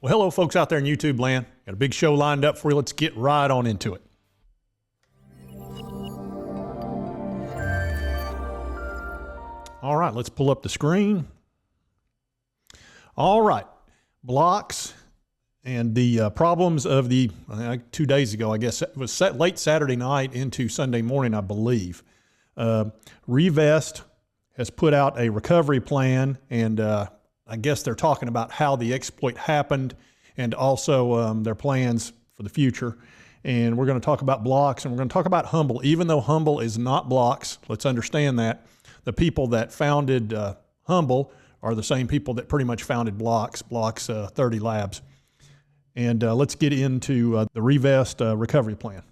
Well, hello folks out there in YouTube land. Got a big show lined up for you. Let's get right on into it. All right, let's pull up the screen. All right, blocks and the problems of the 2 days ago, I guess it was late Saturday night into Sunday morning, I believe. Revest has put out a recovery plan, and I guess they're talking about how the exploit happened and also their plans for the future. And we're going to talk about blocks, and we're going to talk about Humbl. Even though Humbl is not blocks, let's understand that the people that founded Humbl are the same people that pretty much founded blocks 30 Labs. And let's get into the Revest recovery plan.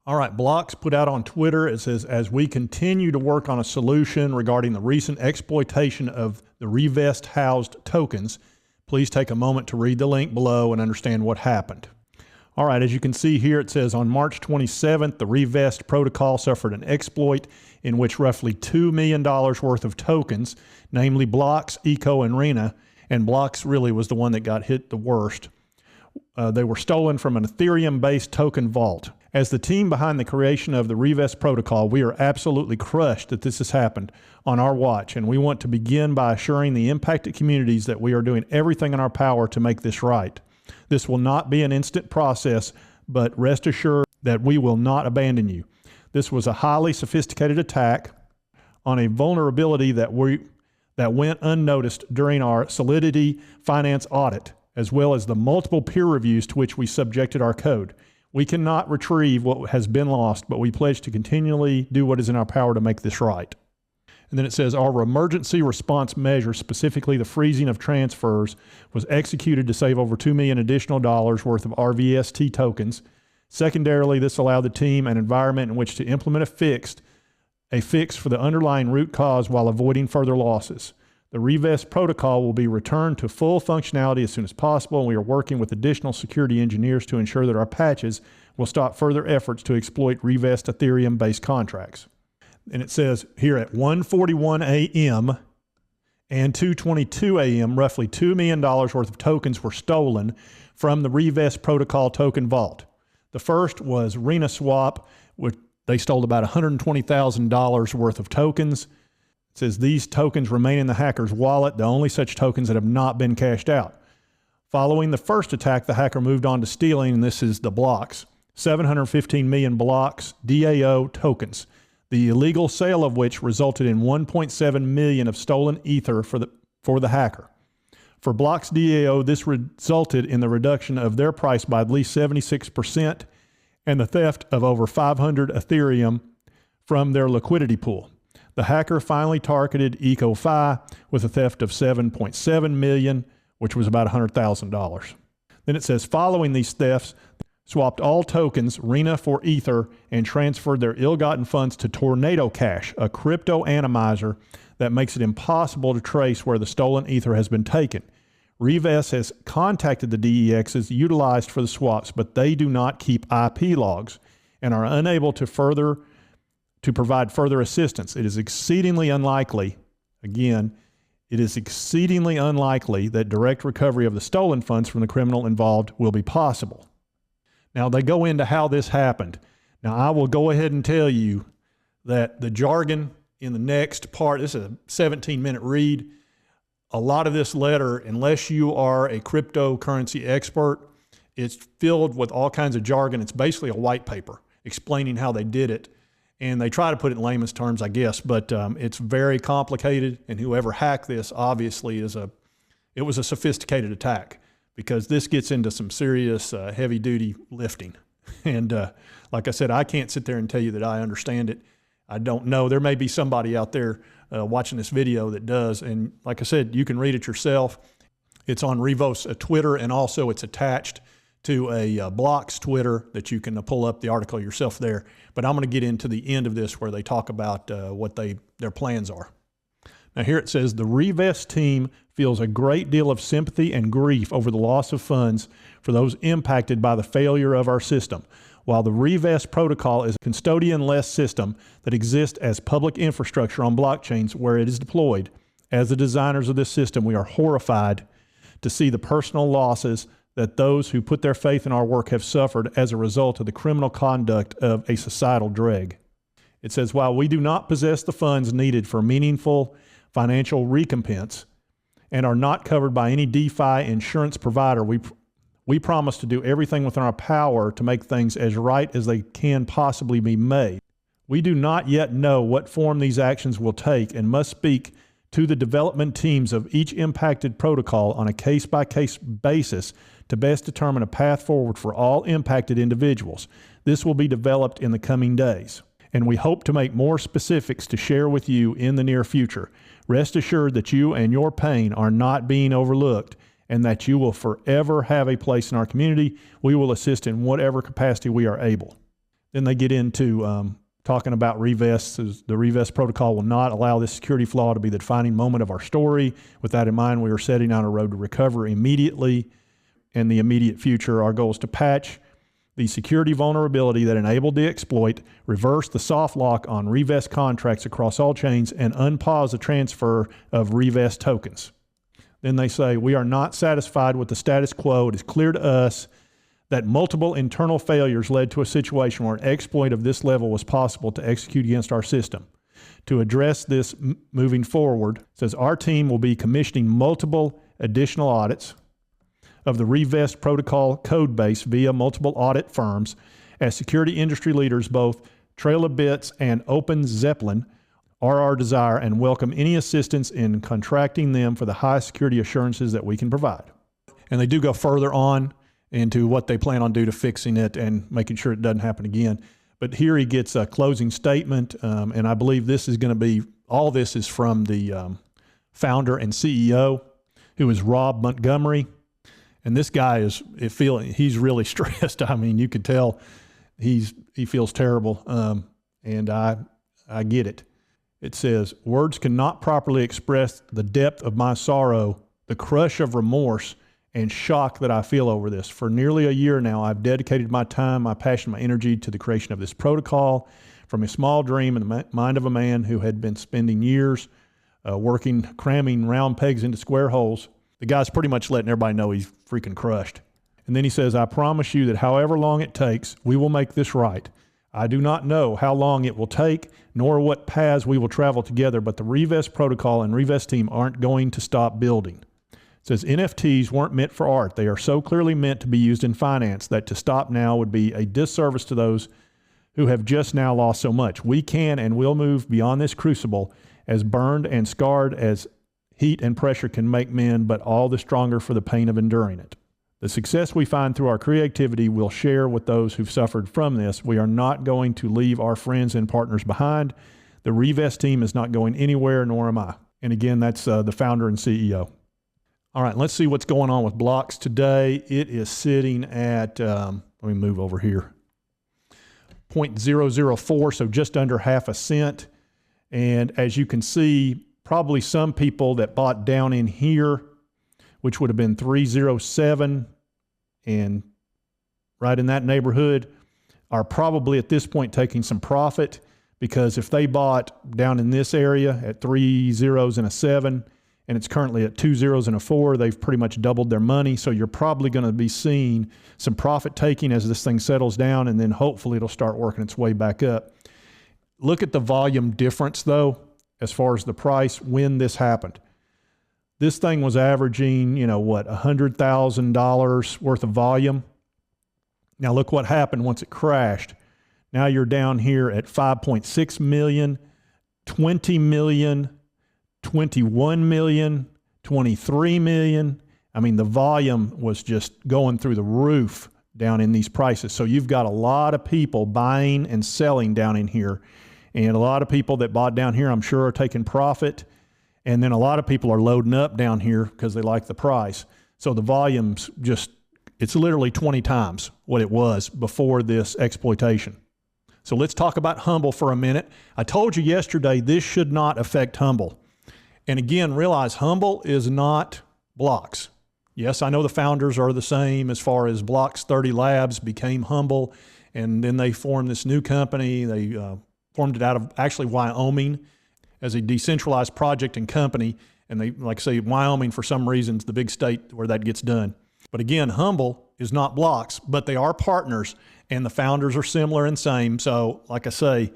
All right, Blocks put out on Twitter, it says, as we continue to work on a solution regarding the recent exploitation of the Revest housed tokens, please take a moment to read the link below and understand what happened. All right, as you can see here, it says on March 27th, the Revest protocol suffered an exploit in which roughly $2 million worth of tokens, namely Blocks, Eco, and Rena, and Blocks really was the one that got hit the worst. They were stolen from an Ethereum-based token vault. As the team behind the creation of the Revest protocol, we are absolutely crushed that this has happened on our watch, and we want to begin by assuring the impacted communities that we are doing everything in our power to make this right. This will not be an instant process, but rest assured that we will not abandon you. This was a highly sophisticated attack on a vulnerability that went unnoticed during our Solidity Finance audit, as well as the multiple peer reviews to which we subjected our code. We cannot retrieve what has been lost, but we pledge to continually do what is in our power to make this right. And then it says our emergency response measure, specifically the freezing of transfers, was executed to save over $2 million additional worth of RVST tokens. Secondarily, this allowed the team an environment in which to implement a fix for the underlying root cause while avoiding further losses. The Revest protocol will be returned to full functionality as soon as possible, and we are working with additional security engineers to ensure that our patches will stop further efforts to exploit Revest Ethereum-based contracts. And it says here at 1:41 a.m. and 2:22 a.m., roughly $2 million worth of tokens were stolen from the Revest protocol token vault. The first was Rena Swap, which they stole about $120,000 worth of tokens. It says these tokens remain in the hacker's wallet, the only such tokens that have not been cashed out. Following the first attack, the hacker moved on to stealing, and this is the blocks, 715 million blocks DAO tokens, the illegal sale of which resulted in 1.7 million of stolen ether for the hacker. For blocks DAO, this resulted in the reduction of their price by at least 76% and the theft of over 500 Ethereum from their liquidity pool. The hacker finally targeted EcoFi with a theft of 7.7 million, which was about $100,000. Then it says, following these thefts, swapped all tokens, Rena for Ether, and transferred their ill-gotten funds to Tornado Cash, a crypto anonymizer that makes it impossible to trace where the stolen Ether has been taken. Revest has contacted the DEXs utilized for the swaps, but they do not keep IP logs and are unable to provide further assistance. It is exceedingly unlikely, again, it is exceedingly unlikely that direct recovery of the stolen funds from the criminal involved will be possible. Now, they go into how this happened. Now, I will go ahead and tell you that the jargon in the next part, this is a 17-minute read. A lot of this letter, unless you are a cryptocurrency expert, it's filled with all kinds of jargon. It's basically a white paper explaining how they did it. And they try to put it in layman's terms, I guess, but it's very complicated. And whoever hacked this obviously it was a sophisticated attack, because this gets into some serious heavy duty lifting. And like I said, I can't sit there and tell you that I understand it. I don't know. There may be somebody out there watching this video that does. And like I said, you can read it yourself. It's on Revest Twitter, and also it's attached to a Blocks Twitter that you can pull up the article yourself there. But I'm going to get into the end of this where they talk about what their plans are. Now here it says, the Revest team feels a great deal of sympathy and grief over the loss of funds for those impacted by the failure of our system. While the Revest protocol is a custodian-less system that exists as public infrastructure on blockchains where it is deployed, as the designers of this system, we are horrified to see the personal losses that those who put their faith in our work have suffered as a result of the criminal conduct of a societal dreg. It says, while we do not possess the funds needed for meaningful financial recompense and are not covered by any DeFi insurance provider, we promise to do everything within our power to make things as right as they can possibly be made. We do not yet know what form these actions will take and must speak to the development teams of each impacted protocol on a case-by-case basis to best determine a path forward for all impacted individuals. This will be developed in the coming days, and we hope to make more specifics to share with you in the near future. Rest assured that you and your pain are not being overlooked and that you will forever have a place in our community. We will assist in whatever capacity we are able. Then they get into talking about Revest. The Revest protocol will not allow this security flaw to be the defining moment of our story. With that in mind, we are setting on a road to recover immediately. In the immediate future, our goal is to patch the security vulnerability that enabled the exploit, reverse the soft lock on Revest contracts across all chains, and unpause the transfer of Revest tokens. Then they say, we are not satisfied with the status quo. It is clear to us that multiple internal failures led to a situation where an exploit of this level was possible to execute against our system. To address this moving forward, it says our team will be commissioning multiple additional audits of the Revest protocol code base via multiple audit firms. As security industry leaders, both Trail of Bits and Open Zeppelin are our desire, and welcome any assistance in contracting them for the high security assurances that we can provide. And they do go further on into what they plan on doing to fixing it and making sure it doesn't happen again. But here he gets a closing statement, and I believe this is going to be, all this is from the founder and CEO, who is Rob Montgomery. And this guy he's really stressed. I mean, you could tell he feels terrible, and I get it. It says, words cannot properly express the depth of my sorrow, the crush of remorse, and shock that I feel over this. For nearly a year now, I've dedicated my time, my passion, my energy to the creation of this protocol. From a small dream in the mind of a man who had been spending years cramming round pegs into square holes, the guy's pretty much letting everybody know he's freaking crushed. And then he says, I promise you that however long it takes, we will make this right. I do not know how long it will take, nor what paths we will travel together, but the Revest protocol and Revest team aren't going to stop building. It says NFTs weren't meant for art. They are so clearly meant to be used in finance that to stop now would be a disservice to those who have just now lost so much. We can and will move beyond this crucible, as burned and scarred as heat and pressure can make men, but all the stronger for the pain of enduring it. The success we find through our creativity we'll share with those who've suffered from this. We are not going to leave our friends and partners behind. The Revest team is not going anywhere, nor am I. And again, that's the founder and CEO. All right, let's see what's going on with blocks today. It is sitting at, let me move over here, 0.004, so just under half a cent. And as you can see, probably some people that bought down in here, which would have been 307 and right in that neighborhood, are probably at this point taking some profit, because if they bought down in this area at 3 zeros and a 7, and it's currently at 2 zeros and a 4, they've pretty much doubled their money. So you're probably going to be seeing some profit taking as this thing settles down, and then hopefully it'll start working its way back up. Look at the volume difference, though, as far as the price when this happened. This thing was averaging, $100,000 worth of volume. Now look what happened once it crashed. Now you're down here at 5.6 million, 20 million, 21 million, 23 million. I mean, the volume was just going through the roof down in these prices. So you've got a lot of people buying and selling down in here. And a lot of people that bought down here, I'm sure, are taking profit. And then a lot of people are loading up down here because they like the price. So the volume's it's literally 20 times what it was before this exploitation. So let's talk about Humbl for a minute. I told you yesterday this should not affect Humbl. And again, realize Humbl is not Blocks. Yes, I know the founders are the same as far as Blocks 30 Labs became Humbl, and then they formed this new company. They formed it out of actually Wyoming as a decentralized project and company. And they, like I say, Wyoming, for some reason, is the big state where that gets done. But again, Humbl is not Blocks, but they are partners, and the founders are similar and same. So like I say,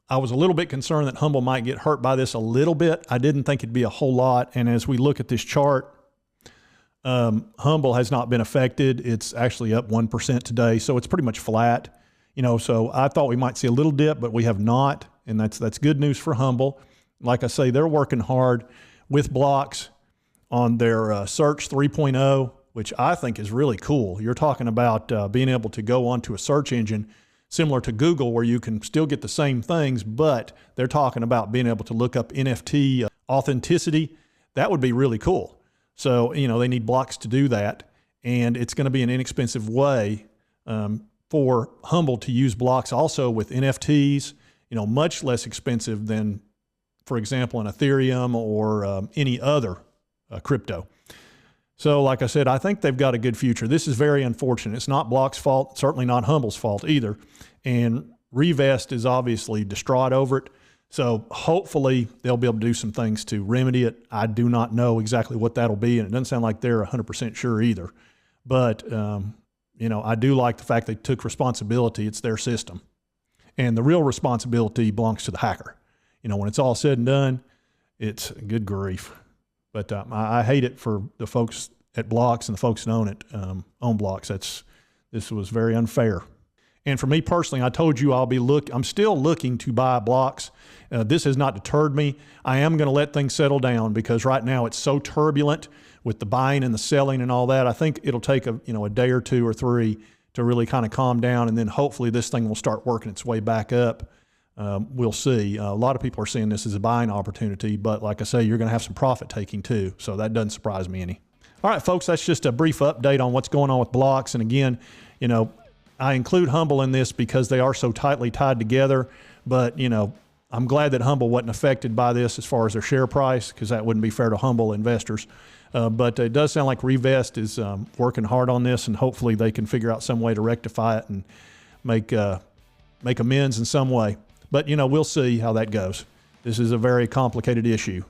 I was a little bit concerned that Humbl might get hurt by this a little bit. I didn't think it'd be a whole lot. And as we look at this chart, Humbl has not been affected. It's actually up 1% today, so it's pretty much flat. So I thought we might see a little dip, but we have not, and that's good news for Humbl. Like I say, they're working hard with Blocks on their Search 3.0, which I think is really cool. You're talking about being able to go onto a search engine similar to Google where you can still get the same things, but they're talking about being able to look up NFT authenticity. That would be really cool. So, they need Blocks to do that, and it's going to be an inexpensive way for Humbl to use Blocks also with NFTs, much less expensive than, for example, an Ethereum or any other crypto. So like I said, I think they've got a good future. This is very unfortunate. It's not Block's fault, certainly not Humbl's fault either. And Revest is obviously distraught over it. So hopefully they'll be able to do some things to remedy it. I do not know exactly what that'll be, and it doesn't sound like they're 100% sure either. But, I do like the fact they took responsibility. It's their system. And the real responsibility belongs to the hacker. When it's all said and done, it's good grief. But I hate it for the folks at Blocks and the folks that own Blocks. This was very unfair. And for me personally, I told you I'm still looking to buy Blocks. This has not deterred me. I am going to let things settle down because right now it's so turbulent with the buying and the selling and all that. I think it'll take a day or two or three to really kind of calm down, and then hopefully this thing will start working its way back up. We'll see. A lot of people are seeing this as a buying opportunity, but like I say, you're going to have some profit taking too, so that doesn't surprise me any. All right, folks, that's just a brief update on what's going on with Blocks. And again, I include Humbl in this because they are so tightly tied together, but I'm glad that Humbl wasn't affected by this as far as their share price, because that wouldn't be fair to Humbl investors. But it does sound like Revest is working hard on this, and hopefully they can figure out some way to rectify it and make amends in some way. But, we'll see how that goes. This is a very complicated issue.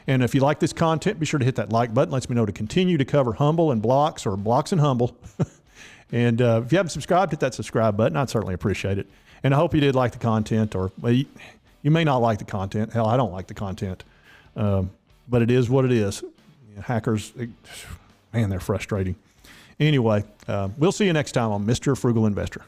And if you like this content, be sure to hit that like button. Lets me know to continue to cover Humbl and Blocks, or Blocks and Humbl. And if you haven't subscribed, hit that subscribe button. I'd certainly appreciate it. And I hope you did like the content, or you may not like the content. Hell, I don't like the content. But it is what it is. Hackers, man, they're frustrating. Anyway, we'll see you next time on Mr. Frugal Investor.